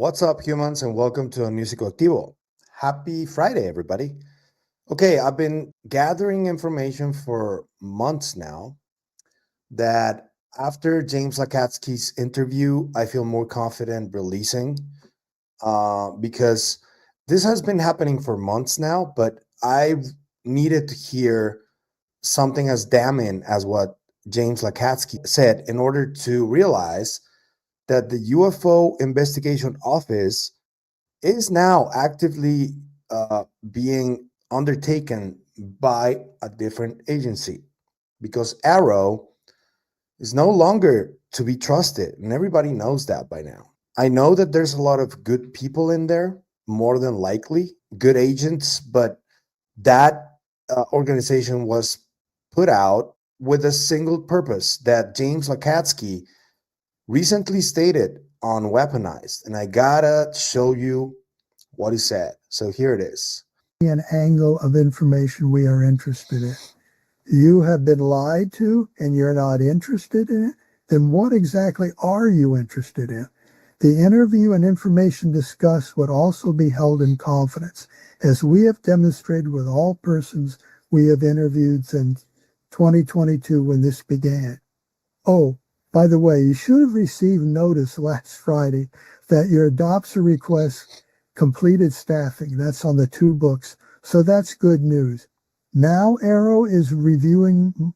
What's up, humans, and welcome to a new Psicoactivo. Happy Friday, everybody. Okay, I've been gathering information for months now that after James Lacatski's interview, I feel more confident releasing because this has been happening for months now, but I needed to hear something as damning as what James Lacatski said in order to realize that the UFO Investigation Office is now actively being undertaken by a different agency because AARO is no longer to be trusted, and everybody knows that by now. I know that there's a lot of good people in there, more than likely, good agents, but that organization was put out with a single purpose that James Lacatski recently stated on Weaponized, and I gotta show you what he said. So here it is. An angle of information we are interested in. You have been lied to and you're not interested in it? Then what exactly are you interested in? The interview and information discussed would also be held in confidence, as we have demonstrated with all persons we have interviewed since 2022 when this began. Oh, by the way, you should have received notice last Friday that your adoption request completed staffing. That's on the 2 books. So that's good news. Now AARO is reviewing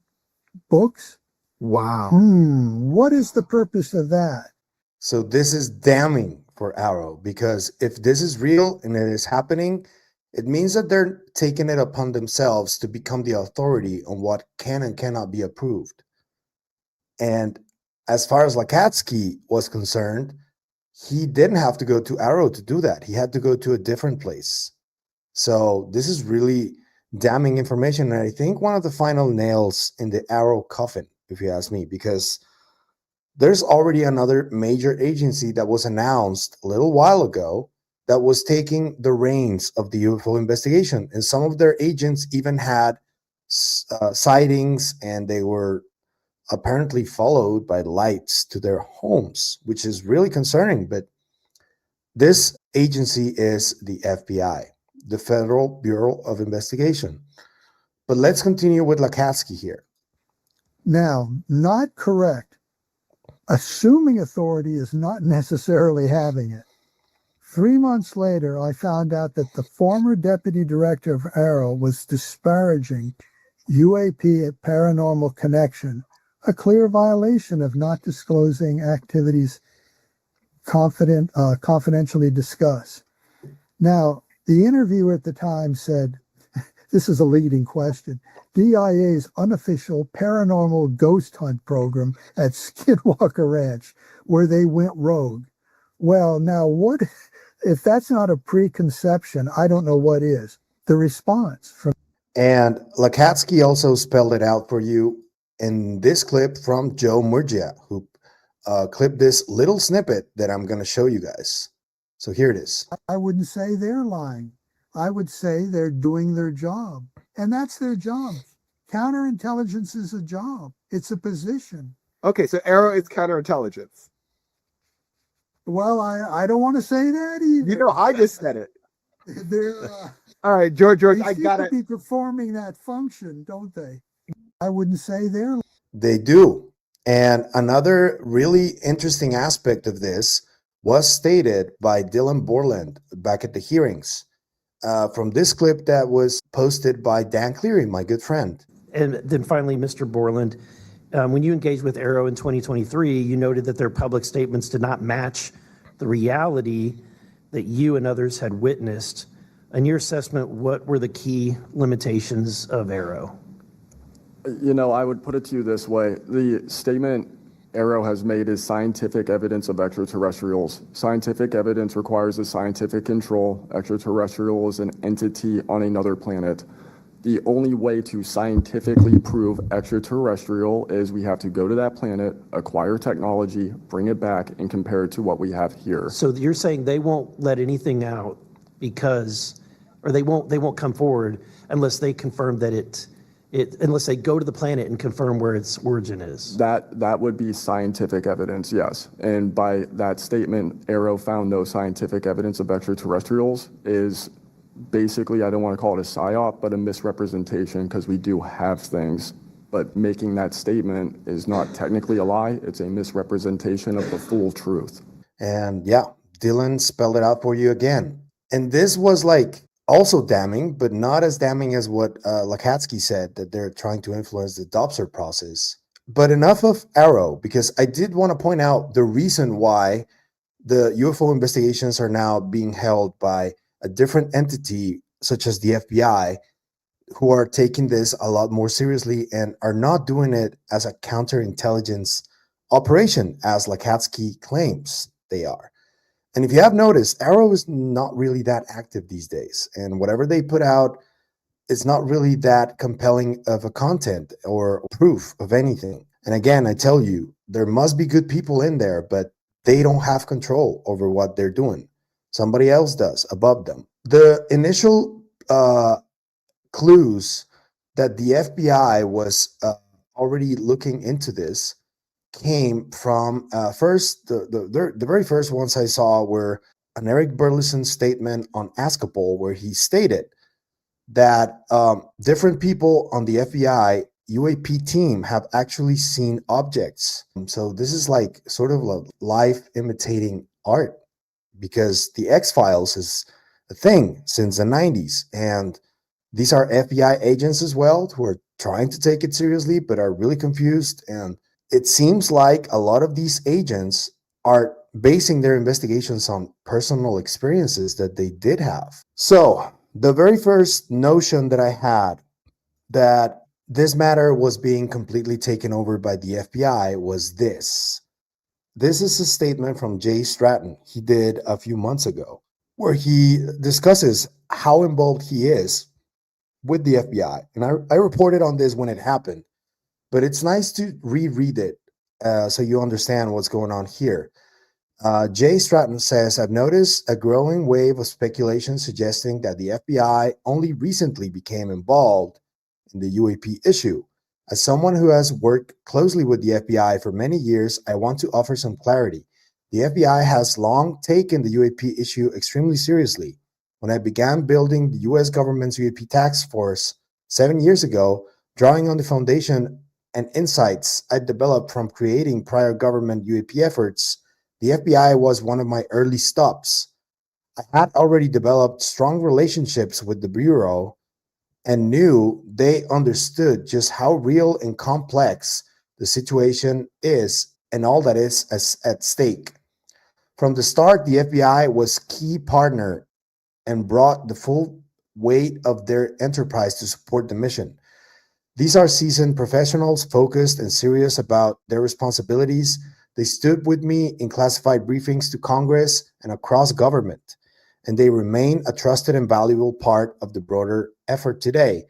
books? Wow. What is the purpose of that? So this is damning for AARO, because if this is real and it is happening, it means that they're taking it upon themselves to become the authority on what can and cannot be approved. And as far as Lacatski was concerned, he didn't have to go to AARO to do that. He had to go to a different place. So this is really damning information. And I think one of the final nails in the AARO coffin, if you ask me, because there's already another major agency that was announced a little while ago that was taking the reins of the UFO investigation. And some of their agents even had sightings, and they were apparently followed by lights to their homes, which is really concerning. But this agency is the FBI, the Federal Bureau of Investigation. But let's continue with Lacatski here. Now, not correct. Assuming authority is not necessarily having it. 3 months later, I found out that the former deputy director of AARO was disparaging UAP Paranormal Connection, a clear violation of not disclosing activities confidentially discussed. Now, the interviewer at the time said, this is a leading question, DIA's unofficial paranormal ghost hunt program at Skinwalker Ranch, where they went rogue. Well, now what, if that's not a preconception, I don't know what is. The response from... And Lacatski also spelled it out for you in this clip from Joe Murgia, who clipped this little snippet that I'm going to show you guys. So here it is. I wouldn't say they're lying. I would say they're doing their job. And that's their job. Counterintelligence is a job. It's a position. Okay, so AARO is counterintelligence. Well, I don't want to say that either. You know, I just said it. They're all right, George, they I seem got to it. be performing that function, don't they? I wouldn't say they're... They do. And another really interesting aspect of this was stated by Dylan Borland back at the hearings from this clip that was posted by Dan Cleary, my good friend. And then finally, Mr. Borland, when you engaged with AARO in 2023, you noted that their public statements did not match the reality that you and others had witnessed. In your assessment, what were the key limitations of AARO? You know, I would put it to you this way. The statement AARO has made is scientific evidence of extraterrestrials. Scientific evidence requires a scientific control. Extraterrestrial is an entity on another planet. The only way to scientifically prove extraterrestrial is we have to go to that planet, acquire technology, bring it back, and compare it to what we have here. So you're saying they won't let anything out because, or they won't come forward unless they confirm that it unless they go to the planet and confirm where its origin is. That would be scientific evidence, yes. And by that statement, AARO found no scientific evidence of extraterrestrials is basically, I don't want to call it a psyop, but a misrepresentation, because we do have things. But making that statement is not technically a lie. It's a misrepresentation of the full truth. And yeah, Dylan spelled it out for you again. And this was like also damning, but not as damning as what Lacatski said, that they're trying to influence the Doppler process. But enough of AARO, because I did want to point out the reason why the UFO investigations are now being held by a different entity, such as the FBI, who are taking this a lot more seriously and are not doing it as a counterintelligence operation, as Lacatski claims they are. And if you have noticed, AARO is not really that active these days. And whatever they put out is not really that compelling of a content or proof of anything. And again, I tell you, there must be good people in there, but they don't have control over what they're doing. Somebody else does above them. The initial clues that the FBI was already looking into this came from first, the very first ones I saw were an Eric Burleson statement on Askapol, where he stated that different people on the FBI UAP team have actually seen objects. So this is like sort of a life imitating art, because the X-Files is a thing since the 90s. And these are FBI agents as well who are trying to take it seriously, but are really confused. And it seems like a lot of these agents are basing their investigations on personal experiences that they did have. So the very first notion that I had that this matter was being completely taken over by the FBI was this. This is a statement from Jay Stratton he did a few months ago, where he discusses how involved he is with the FBI. And I reported on this when it happened, but it's nice to reread it so you understand what's going on here. Jay Stratton says, I've noticed a growing wave of speculation suggesting that the FBI only recently became involved in the UAP issue. As someone who has worked closely with the FBI for many years, I want to offer some clarity. The FBI has long taken the UAP issue extremely seriously. When I began building the U.S. government's UAP task force 7 years ago, drawing on the foundation and insights I developed from creating prior government UAP efforts, the FBI was one of my early stops. I had already developed strong relationships with the Bureau and knew they understood just how real and complex the situation is and all that is at stake. From the start, the FBI was key partner and brought the full weight of their enterprise to support the mission. These are seasoned professionals, focused and serious about their responsibilities. They stood with me in classified briefings to Congress and across government, and they remain a trusted and valuable part of the broader effort today.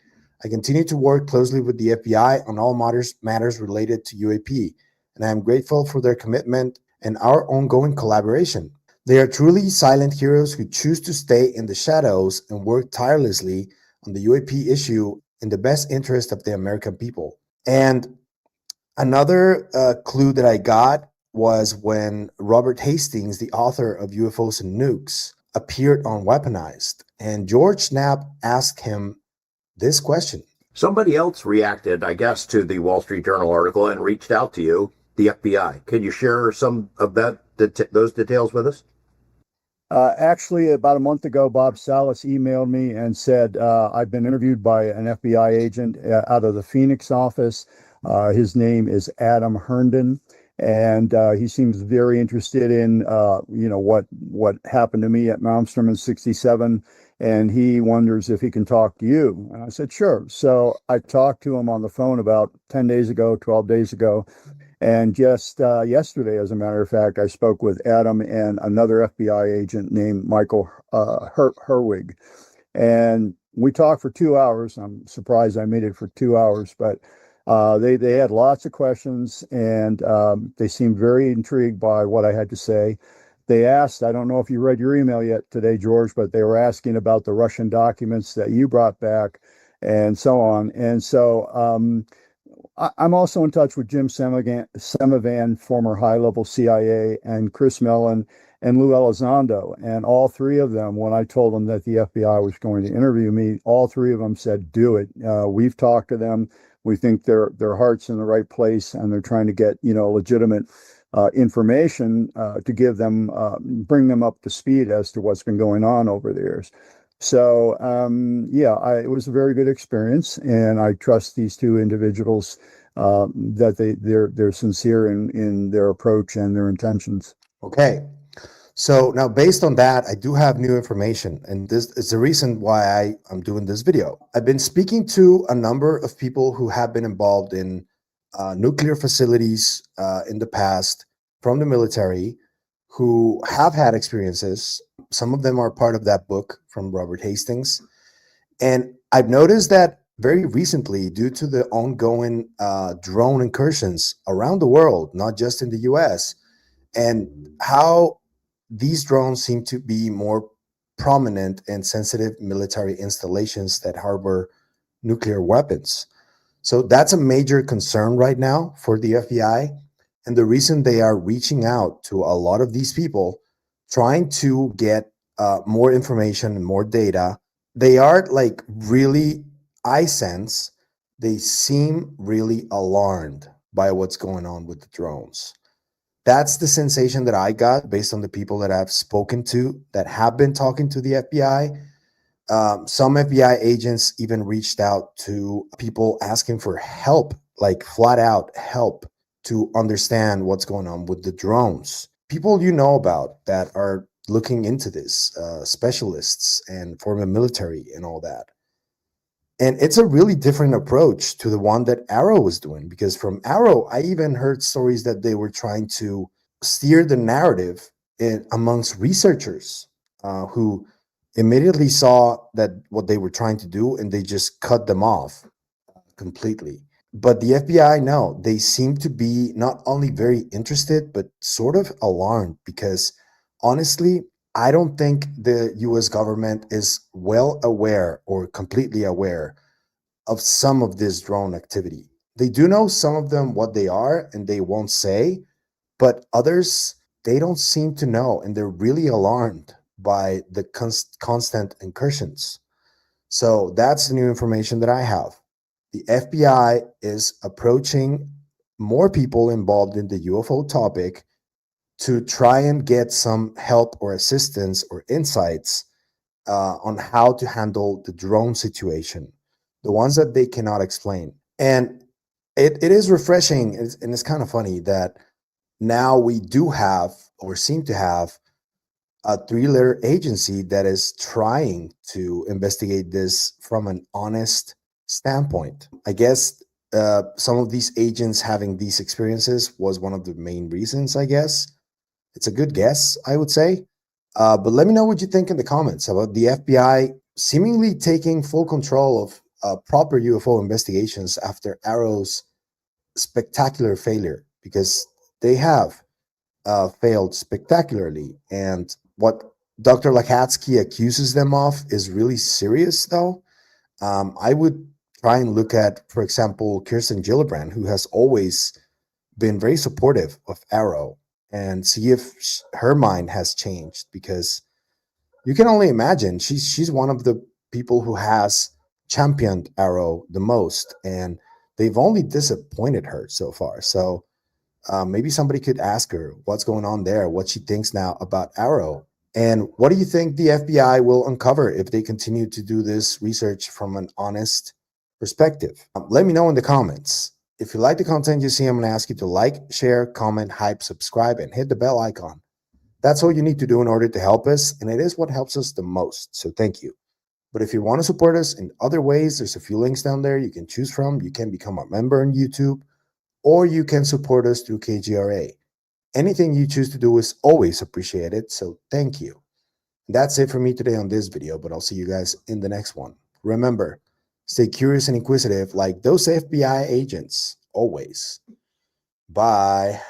I continue to work closely with the FBI on all matters related to UAP, and I am grateful for their commitment and our ongoing collaboration. They are truly silent heroes who choose to stay in the shadows and work tirelessly on the UAP issue in the best interest of the American people. And another clue that I got was when Robert Hastings, the author of UFOs and Nukes, appeared on Weaponized, and George Knapp asked him this question. Somebody else reacted, I guess, to the Wall Street Journal article and reached out to you, the FBI. Can you share some of those details with us? Actually, about a month ago, Bob Salas emailed me and said, I've been interviewed by an FBI agent out of the Phoenix office. His name is Adam Herndon, and he seems very interested in, what happened to me at Malmstrom in 67, and he wonders if he can talk to you. And I said, sure. So I talked to him on the phone about 10 days ago, 12 days ago. And just yesterday, as a matter of fact, I spoke with Adam and another FBI agent named Michael Herwig. And we talked for 2 hours. I'm surprised I made it for 2 hours, but they had lots of questions, and they seemed very intrigued by what I had to say. They asked, I don't know if you read your email yet today, George, but they were asking about the Russian documents that you brought back and so on. And so I'm also in touch with Jim Semivan, former high-level CIA, and Chris Mellon and Lou Elizondo. And all three of them, when I told them that the FBI was going to interview me, all three of them said, do it. We've talked to them. We think their heart's in the right place, and they're trying to get, legitimate information to give them, bring them up to speed as to what's been going on over the years. So it was a very good experience, and I trust these two individuals that they're sincere in their approach and their intentions. Okay. So now based on that, I do have new information, and this is the reason why I'm doing this video. I've been speaking to a number of people who have been involved in nuclear facilities in the past from the military who have had experiences. Some of them are part of that book from Robert Hastings. And I've noticed that very recently, due to the ongoing drone incursions around the world, not just in the US, and how these drones seem to be more prominent in sensitive military installations that harbor nuclear weapons. So that's a major concern right now for the FBI. And the reason they are reaching out to a lot of these people, trying to get more information and more data, they are like really, I sense, they seem really alarmed by what's going on with the drones. That's the sensation that I got based on the people that I've spoken to that have been talking to the FBI. Some FBI agents even reached out to people asking for help, like flat out help to understand what's going on with the drones. People you know about that are looking into this, specialists and former military and all that. And it's a really different approach to the one that AARO was doing, because from AARO, I even heard stories that they were trying to steer the narrative amongst researchers who immediately saw that what they were trying to do, and they just cut them off completely. But the FBI, no, they seem to be not only very interested, but sort of alarmed, because honestly, I don't think the US government is well aware or completely aware of some of this drone activity. They do know some of them what they are, and they won't say, but others, they don't seem to know, and they're really alarmed by the constant incursions. So that's the new information that I have. The FBI is approaching more people involved in the UFO topic to try and get some help or assistance or insights on how to handle the drone situation, the ones that they cannot explain. And it is refreshing, and it's kind of funny that now we do have, or seem to have, a three-letter agency that is trying to investigate this from an honest standpoint. I guess some of these agents having these experiences was one of the main reasons, I guess. It's a good guess, I would say. But let me know what you think in the comments about the FBI seemingly taking full control of proper UFO investigations after AARO's spectacular failure, because they have failed spectacularly. And what Dr. Lacatski accuses them of is really serious, though. I would try and look at, for example, Kirsten Gillibrand, who has always been very supportive of AARO, and see if her mind has changed, because you can only imagine she's one of the people who has championed AARO the most, and they've only disappointed her so far. So maybe somebody could ask her what's going on there, what she thinks now about AARO, and what do you think the FBI will uncover if they continue to do this research from an honest perspective? Let me know in the comments. If you like the content you see, I'm going to ask you to like, share, comment, hype, subscribe, and hit the bell icon. That's all you need to do in order to help us, and it is what helps us the most, so thank you. But if you want to support us in other ways, there's a few links down there you can choose from. You can become a member on YouTube, or you can support us through KGRA. Anything you choose to do is always appreciated, so thank you. That's it for me today on this video, but I'll see you guys in the next one. Remember, stay curious and inquisitive like those FBI agents, always. Bye.